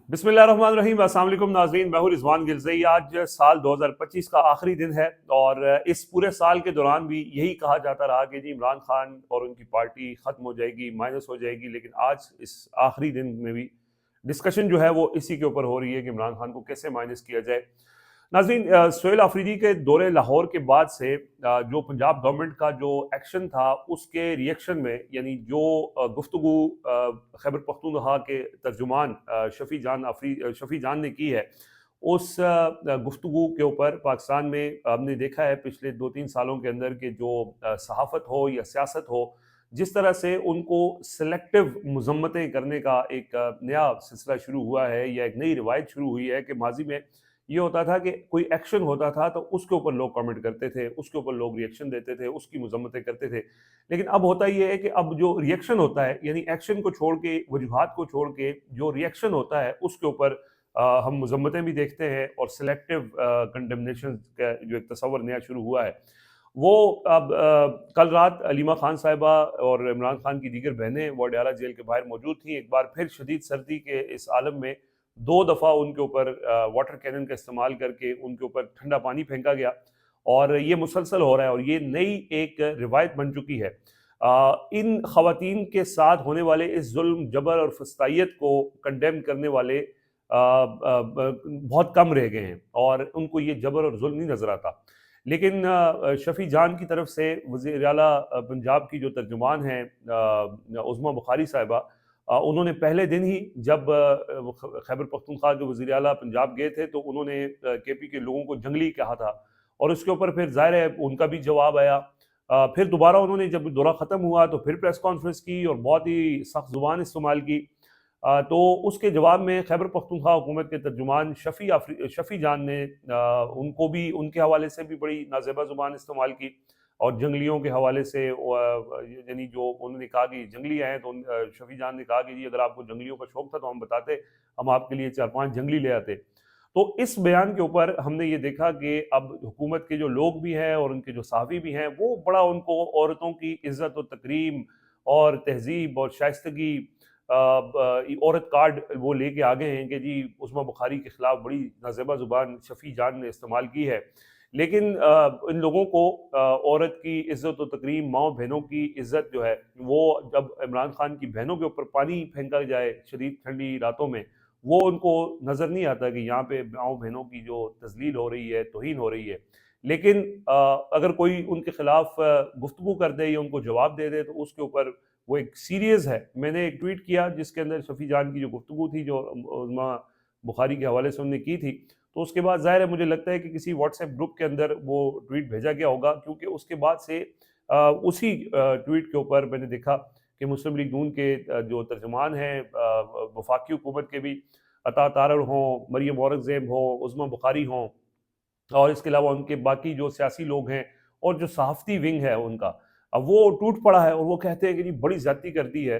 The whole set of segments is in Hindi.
बिस्मिल्लाहिर्रहमानिर्रहीम। अस्सलाम वालेकुम नाज़रीन, मैं हूं रिजवान गिलज़ई। आज साल 2025 का आखिरी दिन है और इस पूरे साल के दौरान भी यही कहा जाता रहा कि जी इमरान खान और उनकी पार्टी ख़त्म हो जाएगी, माइनस हो जाएगी। लेकिन आज इस आखिरी दिन में भी डिस्कशन जो है वो इसी के ऊपर हो रही है कि इमरान खान को कैसे माइनस किया जाए। नाज़रीन, सुहेल आफरीदी के दौरे लाहौर के बाद से जो पंजाब गवर्नमेंट का जो एक्शन था उसके रिएक्शन में, यानी जो गुफ्तगू खैबर पख्तूनख्वा के तर्जुमान शफ़ी जान ने की है, उस गुफ्तगू के ऊपर पाकिस्तान में हमने देखा है पिछले 2-3 सालों के अंदर कि जो सहाफ़त हो या सियासत हो, जिस तरह से उनको सेलेक्टिव मज़म्मतें करने का एक नया सिलसिला शुरू हुआ है या एक नई रिवायत शुरू हुई है कि माजी में ये होता था कि कोई एक्शन होता था तो उसके ऊपर लोग कमेंट करते थे, उसके ऊपर लोग रिएक्शन देते थे, उसकी मज़म्मतें करते थे। लेकिन अब होता ये है कि अब जो रिएक्शन होता है, यानी एक्शन को छोड़ के, वजूहात को छोड़ के जो रिएक्शन होता है उसके ऊपर हम मज़म्मतें भी देखते हैं और सिलेक्टिव कंडेमनेशन का जो एक तस्वर नया शुरू हुआ है वो अब कल रात अलीमा खान साहिबा और इमरान खान की दीगर बहनें वो अडयाला जेल के बाहर मौजूद थी। एक बार फिर शदीद सर्दी के इस आलम में 2 दफ़ा उनके ऊपर वाटर कैनन का इस्तेमाल करके उनके ऊपर ठंडा पानी फेंका गया और ये मुसलसल हो रहा है और ये नई एक रिवायत बन चुकी है। इन खवातीन के साथ होने वाले इस जुल्म, जबर और फस्तायत को कंडेम करने वाले बहुत कम रह गए हैं और उनको ये जबर और जुल्म नहीं नज़र आता। लेकिन शफ़ी जान की तरफ से वज़ीर आला पंजाब की जो तर्जुमान हैं उज़्मा बुखारी साहिबा, उन्होंने पहले दिन ही जब खैबर पख्तूनख्वा के वज़ीर आला पंजाब गए थे तो उन्होंने केपी के लोगों को जंगली कहा था और उसके ऊपर फिर ज़ाहिर है उनका भी जवाब आया। फिर दोबारा उन्होंने जब दौरा ख़त्म हुआ तो फिर प्रेस कॉन्फ्रेंस की और बहुत ही सख्त ज़ुबान इस्तेमाल की। तो उसके जवाब में खैबर पख्तूनख्वा हुकूमत के तर्जुमान शफ़ी जान ने उनको भी उनके हवाले से भी बड़ी नाज़ेबा ज़ुबान इस्तेमाल की और जंगलियों के हवाले से यानी जो उन्होंने कहा कि जंगली आए तो शफ़ी जान ने कहा कि जी अगर आपको जंगलियों का शौक था तो हम बताते, हम आपके लिए 4-5 जंगली ले आते। तो इस बयान के ऊपर हमने ये देखा कि अब हुकूमत के जो लोग भी हैं और उनके जो सहाफ़ी भी हैं वो बड़ा उनको औरतों की इज़्ज़त और तकरीम और तहज़ीब और शाइस्तगी औरत कार्ड वो लेके आ गए हैं कि जी उस्मा बुखारी के खिलाफ बड़ी नाज़ेबा ज़ुबान शफ़ी जान ने इस्तेमाल की है। लेकिन इन लोगों को औरत की इज़्ज़त और तकरीम, माँओं बहनों की इज़्ज़त जो है वो जब इमरान खान की बहनों के ऊपर पानी फेंका जाए शदीद ठंडी रातों में, वो उनको नज़र नहीं आता कि यहाँ पे माँओं बहनों की जो तज़लील हो रही है, तौहीन हो रही है। लेकिन अगर कोई उनके खिलाफ गुफ्तगू कर दे या उनको जवाब दे दे तो उसके ऊपर वो एक सीरियस है। मैंने एक ट्वीट किया जिसके अंदर शफ़ी जान की जो गुफ्तगू थी जो उज़्मा बुखारी के हवाले से उन्होंने की थी, तो उसके बाद ज़ाहिर है मुझे लगता है कि किसी व्हाट्सएप ग्रुप के अंदर वो ट्वीट भेजा गया होगा क्योंकि उसके बाद से उसी ट्वीट के ऊपर मैंने देखा कि मुस्लिम लीग नून के जो तर्जुमान हैं वफाकी हुकूमत के भी अता तारड़ हों, मरियम औरंगज़ेब हों, उज़्मा बुखारी हों और इसके अलावा उनके बाकी जो सियासी लोग हैं और जो सहाफ़ती विंग है उनका, अब वो टूट पड़ा है और वो कहते हैं कि जी बड़ी ज़्यादती कर दी है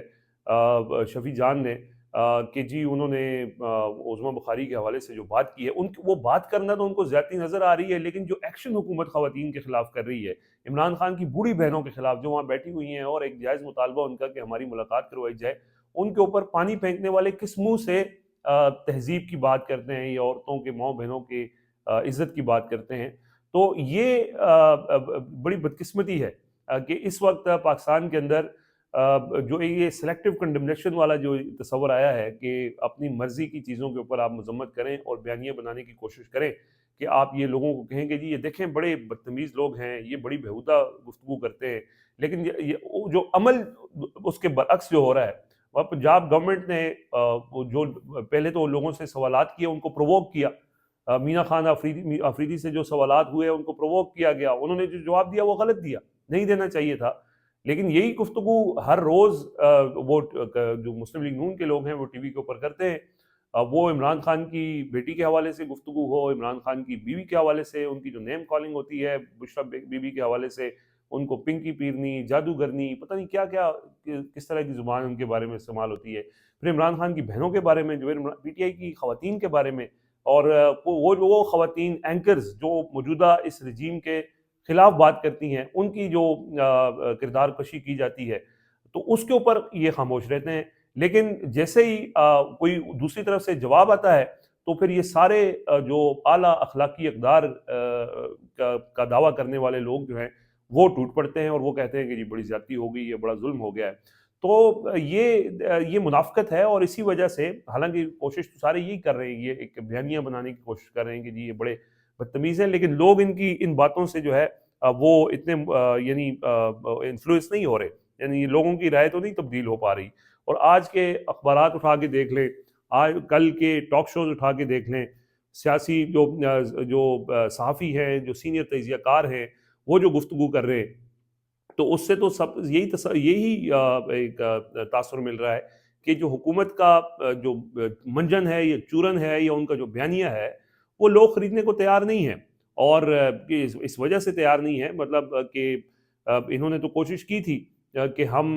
शफ़ी जान ने कि जी उन्होंने उज़्मा बुखारी के हवाले से जो बात की है, उनकी वो बात करना तो उनको ज़्यादती नज़र आ रही है, लेकिन जो एक्शन हुकूमत ख़वातीन के खिलाफ कर रही है, इमरान खान की बूढ़ी बहनों के खिलाफ जो वहाँ बैठी हुई हैं और एक जायज़ मुतालबा उनका कि हमारी मुलाकात करवाई जाए, उनके ऊपर पानी फेंकने वाले किस मुँह से तहज़ीब की बात करते हैं या औरतों के माँ बहनों की इज़्ज़त की बात करते हैं। तो ये बड़ी बदकिस्मती है कि इस वक़्त पाकिस्तान के अंदर जो ये सिलेक्टिव कंडेमनेशन वाला जो तस्वर आया है कि अपनी मर्ज़ी की चीज़ों के ऊपर आप मज़म्मत करें और बयानिया बनाने की कोशिश करें कि आप ये लोगों को कहें कि जी ये देखें बड़े बदतमीज़ लोग हैं, ये बड़ी बेहुदा गुफ्तगू करते हैं। लेकिन ये वो जो अमल उसके बरअक्स जो हो रहा है, वह पंजाब गवर्नमेंट ने वो जो पहले तो लोगों से सवालात किए, उनको प्रोवोक किया। मीना खान अफरीदी से जो सवालात हुए उनको प्रोवोक किया गया, उन्होंने जो जवाब दिया वो गलत दिया, नहीं देना चाहिए था। लेकिन यही गुफ्तगू हर रोज़ जो मुस्लिम लीग नून के लोग हैं वो टीवी के ऊपर करते हैं। वो इमरान खान की बेटी के हवाले से गुफ्तगू हो, इमरान खान की बीवी के हवाले से उनकी जो नेम कॉलिंग होती है बुशरा बीबी के हवाले से, उनको पिंकी पीरनी, जादूगरनी, पता नहीं क्या क्या किस तरह की ज़ुबान उनके बारे में इस्तेमाल होती है। फिर इमरान खान की बहनों के बारे में, जो पीटीआई की खवातीन के बारे में, और वो खवातीन एंकर्स जो मौजूदा इस रजीम के खिलाफ बात करती हैं, उनकी जो किरदार कशी की जाती है, तो उसके ऊपर ये खामोश रहते हैं। लेकिन जैसे ही कोई दूसरी तरफ से जवाब आता है तो फिर ये सारे जो आला अखलाकी अकदार का दावा करने वाले लोग जो हैं वो टूट पड़ते हैं और वो कहते हैं कि जी बड़ी ज्यादती हो गई, ये बड़ा जुल्म हो गया है। तो ये मुनाफ़िक़त है और इसी वजह से, हालांकि कोशिश तो सारे यही कर रहे हैं, ये एक बयानिया बनाने की कोशिश कर रहे हैं कि जी ये बड़े बदतमीज़ हैं, लेकिन लोग इनकी इन बातों से जो है वो इतने यानी इन्फ्लुएंस नहीं हो रहे, यानी लोगों की राय तो नहीं तब्दील हो पा रही। और आज के अखबारात उठा के देख लें, आज कल के टॉक शोज उठा के देख लें, सियासी जो सहाफ़ी हैं, जो सीनियर तजियाकार हैं, वो जो गुफ्तगू कर रहे हैं, तो उससे तो सब यही एक तासुर मिल रहा है कि जो हुकूमत का जो मंजन है या चूरन है या उनका जो बयानिया है, वो लोग खरीदने को तैयार नहीं है। और कि इस वजह से तैयार नहीं है, मतलब कि इन्होंने तो कोशिश की थी कि हम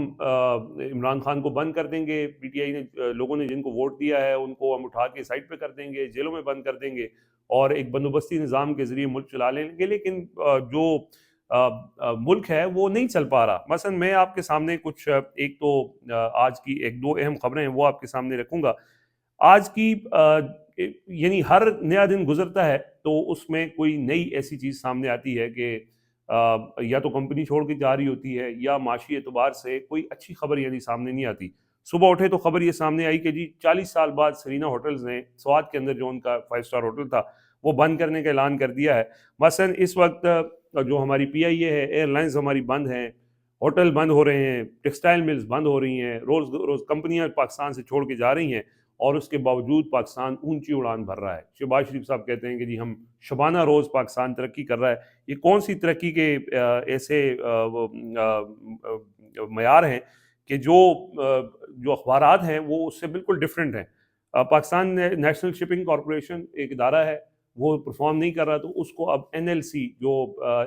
इमरान खान को बंद कर देंगे, पीटीआई ने लोगों ने जिनको वोट दिया है उनको हम उठा के साइड पे कर देंगे, जेलों में बंद कर देंगे और एक बंदोबस्ती निज़ाम के ज़रिए मुल्क चला लेंगे। लेकिन जो मुल्क है वो नहीं चल पा रहा। मसलन मैं आपके सामने कुछ एक तो आज की एक दो अहम खबरें हैं वो आपके सामने रखूंगा। आज की यानी हर नया दिन गुजरता है तो उसमें कोई नई ऐसी चीज़ सामने आती है कि या तो कंपनी छोड़ के जा रही होती है या माशी एतबार से कोई अच्छी खबर यानी सामने नहीं आती। सुबह उठे तो खबर ये सामने आई कि जी 40 साल बाद सरीना होटल्स ने स्वाद के अंदर जो उनका 5 स्टार होटल था वो बंद करने का ऐलान कर दिया है। मसलन इस वक्त जो हमारी पीआईए है, एयरलाइंस हमारी बंद हैं, होटल बंद हो रहे हैं, टेक्सटाइल मिल्स बंद हो रही हैं, रोज़ रोज़ कंपनियां पाकिस्तान से छोड़ के जा रही हैं और उसके बावजूद पाकिस्तान ऊंची उड़ान भर रहा है। शहबाज शरीफ साहब कहते हैं कि जी हम शबाना रोज़ पाकिस्तान तरक्की कर रहा है। ये कौन सी तरक्की के ऐसे मयार हैं कि जो अखबारात हैं वो उससे बिल्कुल डिफरेंट हैं। पाकिस्तान नेशनल शिपिंग कॉरपोरेशन एक इदारा है, वो परफॉर्म नहीं कर रहा, तो उसको अब एनएलसी जो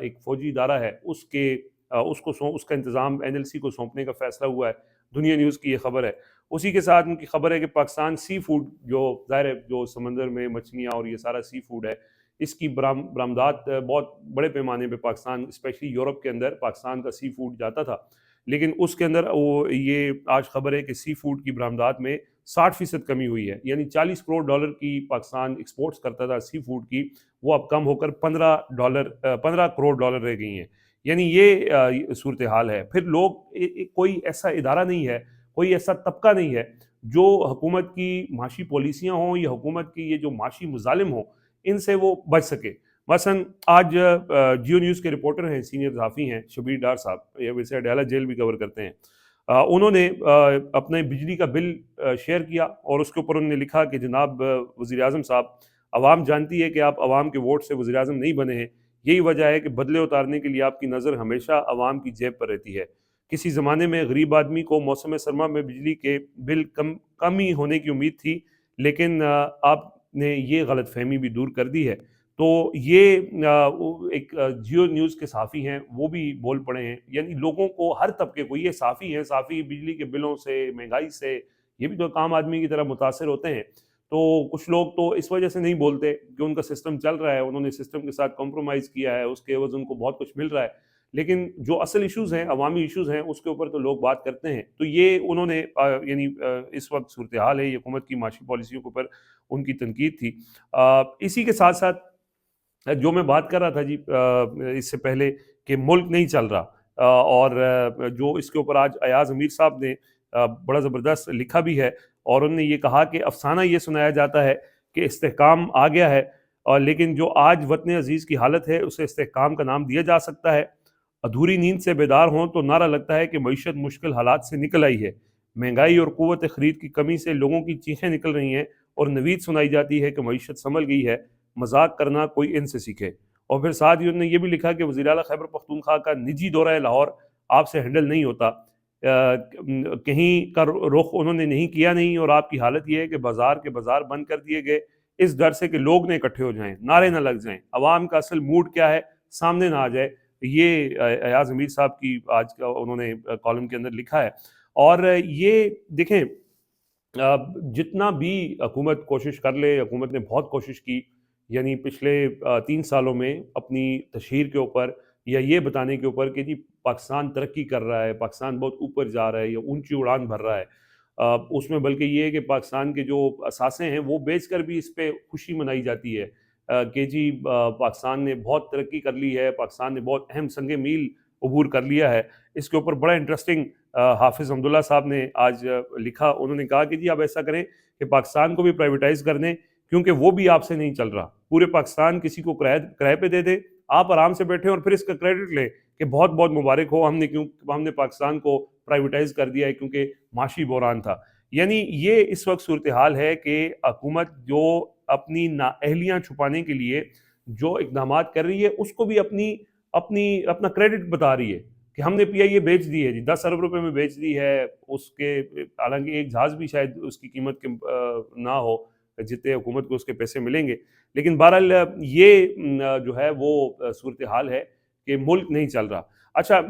एक फौजी इदारा है उसका इंतज़ाम एनएलसी को सौंपने का फैसला हुआ है। दुनिया न्यूज़ की ये खबर है। उसी के साथ उनकी खबर है कि पाकिस्तान सी फूड जो ज़ाहिर है जो समंदर में मछलियाँ और ये सारा सी फूड है, इसकी बरामदात बहुत बड़े पैमाने पे पाकिस्तान, स्पेशली यूरोप के अंदर पाकिस्तान का सी फूड जाता था। लेकिन उसके अंदर वो ये आज खबर है कि सी फूड की बरामदात में 60% कमी हुई है, यानी $40 करोड़ की पाकिस्तान एक्सपोर्ट्स करता था सी फूड की, वो अब कम होकर $15 करोड़ रह गई हैं। यानी ये सूरत हाल है। फिर लोग कोई ऐसा इदारा नहीं है, कोई ऐसा तबका नहीं है जो हुकूमत की माशी पॉलिसियाँ हों या हुकूमत की ये जो माशी मुजालिम हों इनसे वो बच सके। मसलन आज जियो न्यूज़ के रिपोर्टर हैं, सीनियर सहाफ़ी हैं शबीर डार साहब, ये वैसे अडयाला जेल भी कवर करते हैं। उन्होंने अपने बिजली का बिल शेयर किया और उसके ऊपर उन्होंने लिखा कि जनाब वज़ीर आज़म साहब, आवाम जानती है कि आप आवाम के वोट से वज़ीर आज़म नहीं बने हैं। यही वजह है कि बदले उतारने के लिए आपकी नज़र हमेशा आवाम की जेब पर रहती है। किसी ज़माने में गरीब आदमी को मौसम सरमा में बिजली के बिल कम ही होने की उम्मीद थी, लेकिन आपने ये गलतफहमी भी दूर कर दी है। तो ये एक जियो न्यूज़ के सहाफ़ी हैं, वो भी बोल पड़े हैं, यानी लोगों को, हर तबके को, ये सहाफ़ी हैं, सहाफ़ी बिजली के बिलों से, महंगाई से, ये भी तो आम आदमी की तरह मुतासर होते हैं। तो कुछ लोग तो इस वजह से नहीं बोलते कि उनका सिस्टम चल रहा है, उन्होंने सिस्टम के साथ कॉम्प्रोमाइज़ किया है, उसके एवज़ उनको बहुत कुछ मिल रहा है। लेकिन जो असल इश्यूज़ हैं, अवामी इश्यूज़ हैं, उसके ऊपर तो लोग बात करते हैं। तो ये उन्होंने यानी इस वक्त सूरत हाल है, ये हुकूमत की माशी पॉलिसियों के ऊपर उनकी तनकीद थी। इसी के साथ साथ जो मैं बात कर रहा था जी इससे पहले कि मुल्क नहीं चल रहा, और जो इसके ऊपर आज अयाज अमीर साहब ने बड़ा ज़बरदस्त लिखा भी है और उन्होंने ये कहा कि अफसाना ये सुनाया जाता है कि इस्तेहकाम आ गया है, और लेकिन जो आज वतन अजीज़ की हालत है उसे इस्तेहकाम का नाम दिया जा सकता है। अधूरी नींद से बेदार हों तो नारा लगता है कि मईशत मुश्किल हालात से निकल आई है। महंगाई और क़ुव्वत ख़रीद की कमी से लोगों की चीखें निकल रही हैं और नवीद सुनाई जाती है कि मईशत संभल गई है, मजाक करना कोई इनसे सीखे। और फिर साथ ही उन्होंने ये भी लिखा कि वज़ीर आला खैबर पख्तूनख्वा का निजी दौरा लाहौर आपसे हैंडल नहीं होता, कहीं का रुख उन्होंने नहीं किया नहीं, और आपकी हालत ये है कि बाजार के बाजार बंद कर दिए गए इस डर से कि लोग न इकट्ठे हो जाएं, नारे न लग जाएं, अवाम का असल मूड क्या है सामने ना आ जाए। ये अयाज अमीर साहब की आज का उन्होंने कॉलम के अंदर लिखा है। और ये देखें, जितना भी हुकूमत कोशिश कर ले, हुकूमत ने बहुत कोशिश की, यानी पिछले 3 सालों में अपनी तशहीर के ऊपर या ये बताने के ऊपर कि जी पाकिस्तान तरक्की कर रहा है, पाकिस्तान बहुत ऊपर जा रहा है या ऊंची उड़ान भर रहा है, उसमें बल्कि ये है कि पाकिस्तान के जो असासे हैं वो बेच कर भी इस पर खुशी मनाई जाती है कि जी पाकिस्तान ने बहुत तरक्की कर ली है, पाकिस्तान ने बहुत अहम संग मील अबूर कर लिया है। इसके ऊपर बड़ा इंटरेस्टिंग हाफिज़ अब्दुल्ला साहब ने आज लिखा। उन्होंने कहा कि जी आप ऐसा करें कि पाकिस्तान को भी प्राइवेटाइज कर दें, क्योंकि वो भी आपसे नहीं चल रहा। पूरे पाकिस्तान किसी को किराए पे दे दे, आप आराम से बैठे और फिर इसका क्रेडिट लें कि बहुत बहुत मुबारक हो, हमने पाकिस्तान को प्राइवेटाइज कर दिया है क्योंकि माशी बहरान था। यानी ये इस वक्त सूरत हाल है कि हुकूमत जो अपनी नाअहलियाँ छुपाने के लिए जो इकदाम कर रही है, उसको भी अपनी अपनी अपना क्रेडिट बता रही है कि हमने पीआईए बेच दी है जी, 10 अरब रुपए में बेच दी है उसके। हालांकि एक जहाज भी शायद उसकी कीमत के ना हो जितने हुकूमत को उसके पैसे मिलेंगे, लेकिन बहरहाल ये जो है वो सूरत हाल है कि मुल्क नहीं चल रहा। अच्छा,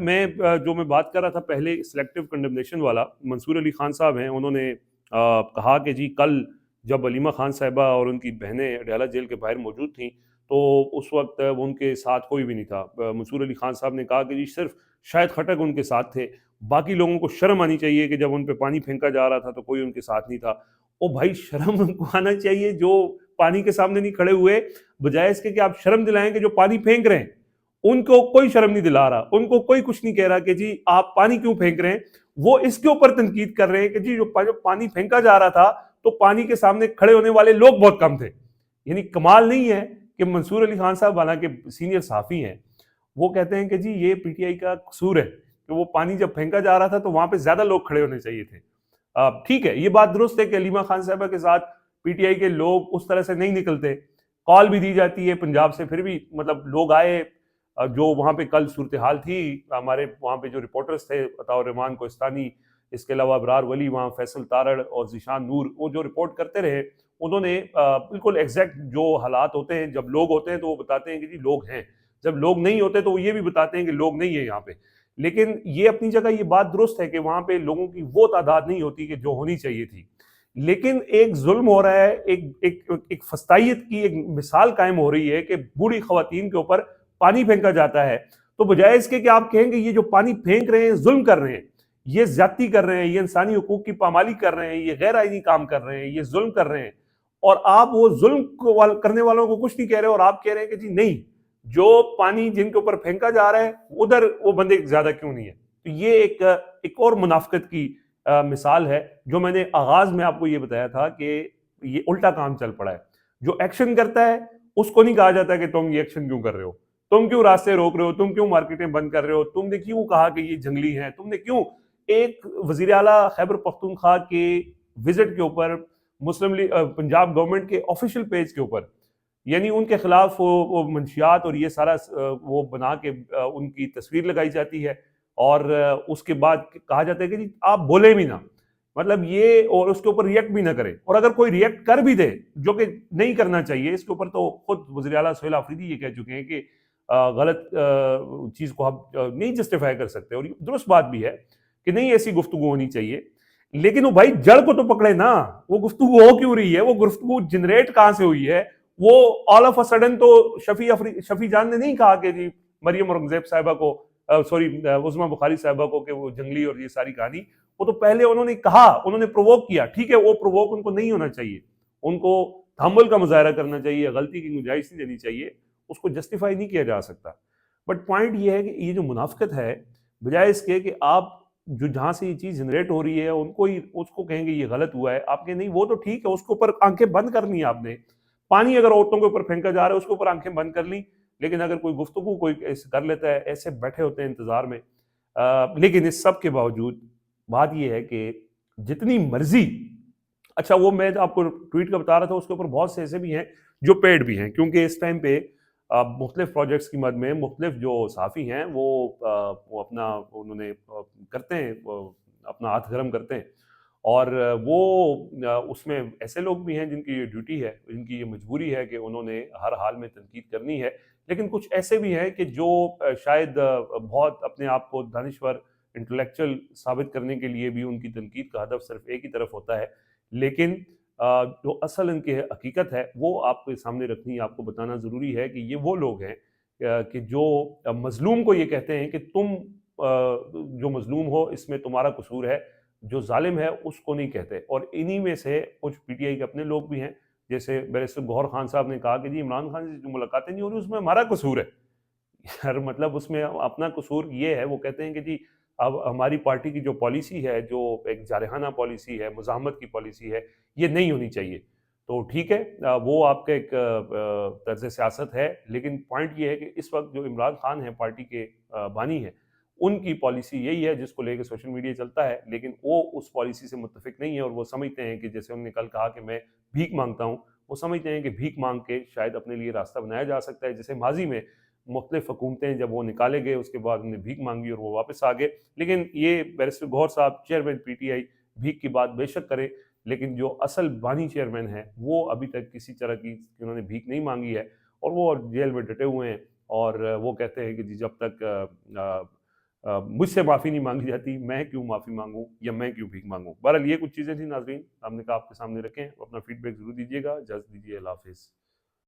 जो मैं बात कर रहा था पहले सिलेक्टिव कंडमनेशन वाला, मंसूर अली खान साहब हैं, उन्होंने कहा कि जी कल जब अलीमा खान साहिबा और उनकी बहनें अडयाला जेल के बाहर मौजूद थीं तो उस वक्त उनके साथ कोई भी नहीं था। मंसूर अली खान साहब ने कहा कि जी सिर्फ शायद खटक उनके साथ थे, बाकी लोगों को शर्म आनी चाहिए कि जब उन पे पानी फेंका जा रहा था तो कोई उनके साथ नहीं था। ओ भाई, शर्म उनको आना चाहिए जो पानी के सामने नहीं खड़े हुए, बजाय इसके कि आप शर्म दिलाएं कि जो पानी फेंक रहे हैं उनको कोई शर्म नहीं दिला रहा, उनको कोई कुछ नहीं कह रहा कि जी आप पानी क्यों फेंक रहे हैं। वो इसके ऊपर तनकीद कर रहे हैं कि जी जो पानी फेंका जा रहा था तो पानी के सामने खड़े होने वाले लोग बहुत कम थे। यानी कमाल नहीं है कि मंसूर अली खान साहब हालांकि सीनियर सहाफी हैं, वो कहते हैं कि जी ये पीटीआई का कसूर है कि वो पानी जब फेंका जा रहा था तो वहां पे ज्यादा लोग खड़े होने चाहिए थे। ठीक है, ये बात दुरुस्त है कि अलीमा खान साहबा के साथ पीटीआई के लोग उस तरह से नहीं निकलते, कॉल भी दी जाती है पंजाब से, फिर भी मतलब लोग आए। जो वहां पे कल सूरत हाल थी, हमारे वहां पे जो रिपोर्टर्स थे अताउर रहमान कोहिस्तानी, इसके अलावा अबरार वली, वहाँ फैसल तारड़ और जीशान नूर, वो जो रिपोर्ट करते रहे, उन्होंने बिल्कुल एग्जैक्ट जो हालात होते हैं, जब लोग होते हैं तो वो बताते हैं कि जी लोग हैं, जब लोग नहीं होते तो वो ये भी बताते हैं कि लोग नहीं है यहाँ पे। लेकिन ये अपनी जगह ये बात दुरुस्त है कि वहां पे लोगों की वो तादाद नहीं होती कि जो होनी चाहिए थी। लेकिन एक जुल्म हो रहा है, एक फस्तायत की एक मिसाल कायम हो रही है कि बूढ़ी खवातीन के ऊपर पानी फेंका जाता है, तो बजाय इसके कि आप कहेंगे ये जो पानी फेंक रहे हैं जुल्म कर रहे हैं, ये ज्यादती कर रहे हैं, ये इंसानी हुकूक की पामाली कर रहे हैं, ये गैर आईनी काम कर रहे हैं, ये जुल्म कर रहे हैं, और आप वो जुल्म करने वालों को कुछ नहीं कह रहे और आप कह रहे हैं कि जी नहीं, जो पानी जिनके ऊपर फेंका जा रहा है उधर वो बंदे ज्यादा क्यों नहीं है। तो ये एक और मुनाफिकत की मिसाल है। जो मैंने आगाज में आपको ये बताया था कि ये उल्टा काम चल पड़ा है। जो एक्शन करता है उसको नहीं कहा जाता कि तुम ये एक्शन क्यों कर रहे हो, तुम क्यों रास्ते रोक रहे हो, तुम क्यों मार्केटें बंद कर रहे हो, तुमने क्यों कहा कि ये जंगली हैं, तुमने क्यों एक वजीर आला खैबर पख्तूनख्वा के विजिट के ऊपर मुस्लिम लीग पंजाब गवर्नमेंट के ऑफिशियल पेज के ऊपर, यानी उनके खिलाफ वो मंशियात और ये सारा वो बना के उनकी तस्वीर लगाई जाती है, और उसके बाद कहा जाता है कि जी आप बोले भी ना, मतलब ये, और उसके ऊपर रिएक्ट भी ना करें, और अगर कोई रिएक्ट कर भी दे जो कि नहीं करना चाहिए, इसके ऊपर तो खुद वज़ीर आला सुहेल आफरीदी ये कह चुके हैं कि गलत चीज को आप नहीं जस्टिफाई कर सकते, और दुरुस्त बात भी है कि नहीं ऐसी गुफ्तगू होनी चाहिए। लेकिन वो भाई जड़ को तो पकड़े ना, वो गुफ्तगू हो क्यों रही है, वो गुफ्तगू जनरेट कहां से हुई है। वो ऑल ऑफ अ सडन तो शफी जान ने नहीं कहा कि जी मरियम औरंगजेब साहिबा को, सॉरी उस्मा बुखारी साहिबा को, कि वो जंगली और ये सारी कहानी, वो तो पहले उन्होंने कहा, उन्होंने प्रोवोक किया। ठीक है, वो प्रोवोक उनको नहीं होना चाहिए, उनको तहम्मुल का मुजाहरा करना चाहिए, गलती की गुंजाइश नहीं देनी चाहिए, उसको जस्टिफाई नहीं किया जा सकता। बट पॉइंट ये है कि ये जो मुनाफिकत है, बजाय इसके कि आप जो जहां से ये चीज जनरेट हो रही है उनको ही उसको कहेंगे ये गलत हुआ है, आप कहें नहीं वो तो ठीक है, उसके ऊपर आंखें बंद करनी है आपने। पानी अगर औरतों के ऊपर फेंका जा रहा है उसके ऊपर आंखें बंद कर ली, लेकिन अगर कोई गुफ्तगू कोई ऐसे कर लेता है, ऐसे बैठे होते हैं इंतजार में। लेकिन इस सब के बावजूद बात यह है कि जितनी मर्जी, अच्छा वो मैं आपको ट्वीट का बता रहा था, उसके ऊपर बहुत से ऐसे भी हैं जो पेड भी हैं, क्योंकि इस टाइम पे मुख्तलिफ प्रोजेक्ट्स की मद में मुख्तलिफ जो सहाफ़ी हैं वो अपना उन्होंने करते हैं, अपना हाथ गर्म करते हैं, और वो उसमें ऐसे लोग भी हैं जिनकी ये ड्यूटी है, जिनकी ये मजबूरी है कि उन्होंने हर हाल में तनकीद करनी है। लेकिन कुछ ऐसे भी हैं कि जो शायद बहुत अपने आप को दानिश्वर इंटेलेक्चुअल साबित करने के लिए भी उनकी तनकीद का हदफ सिर्फ एक ही तरफ होता है। लेकिन जो असल इनकी हकीकत है वो आपके सामने रखनी, आपको बताना ज़रूरी है कि ये वो लोग हैं कि जो मज़लूम को ये कहते हैं कि तुम जो मज़लूम हो इसमें तुम्हारा कसूर है, जो जालिम है उसको नहीं कहते। और इन्हीं में से कुछ पीटीआई के अपने लोग भी हैं, जैसे बैरिस्टर गौहर खान साहब ने कहा कि जी इमरान खान से जो मुलाकातें नहीं हो रही उसमें हमारा कसूर है। यार मतलब उसमें अपना कसूर ये है, वो कहते हैं कि जी अब हमारी पार्टी की जो पॉलिसी है, जो एक जारहाना पॉलिसी है, मुज़ाहमत की पॉलिसी है, ये नहीं होनी चाहिए। तो ठीक है, वो आपका एक तर्ज़ सियासत है, लेकिन पॉइंट ये है कि इस वक़्त जो इमरान खान हैं पार्टी के बानी हैं, उनकी पॉलिसी यही है जिसको लेके सोशल मीडिया चलता है, लेकिन वो उस पॉलिसी से मुत्तफ़िक नहीं है और वो समझते हैं कि जैसे उन्होंने कल कहा कि मैं भीख माँगता हूँ, वो समझते हैं कि भीख माँग के शायद अपने लिए रास्ता बनाया जा सकता है। जैसे माज़ी में मुख्तलिफ हुकूमतें जब वो निकाले गए उसके बाद उन्होंने भीख मांगी और वो वापस आ गए। लेकिन ये बैरिस्टर गौहर साहब चेयरमैन पीटीआई भीख की बात बेशक करें, लेकिन जो असल बानी चेयरमैन है वो अभी तक किसी तरह की उन्होंने भीख नहीं मांगी है और वो जेल में डटे हुए हैं। और वो कहते हैं कि जी जब तक मुझसे माफ़ी नहीं मांगी जाती मैं क्यों माफ़ी मांगूं या मैं क्यों भीख मांगूं। बहरहाल ये कुछ चीज़ें थी नाजरीन, हमने कहा आपके सामने रखें। अपना फीडबैक जरूर दीजिएगा। इजाज़त दीजिए, अल्लाह हाफिज़।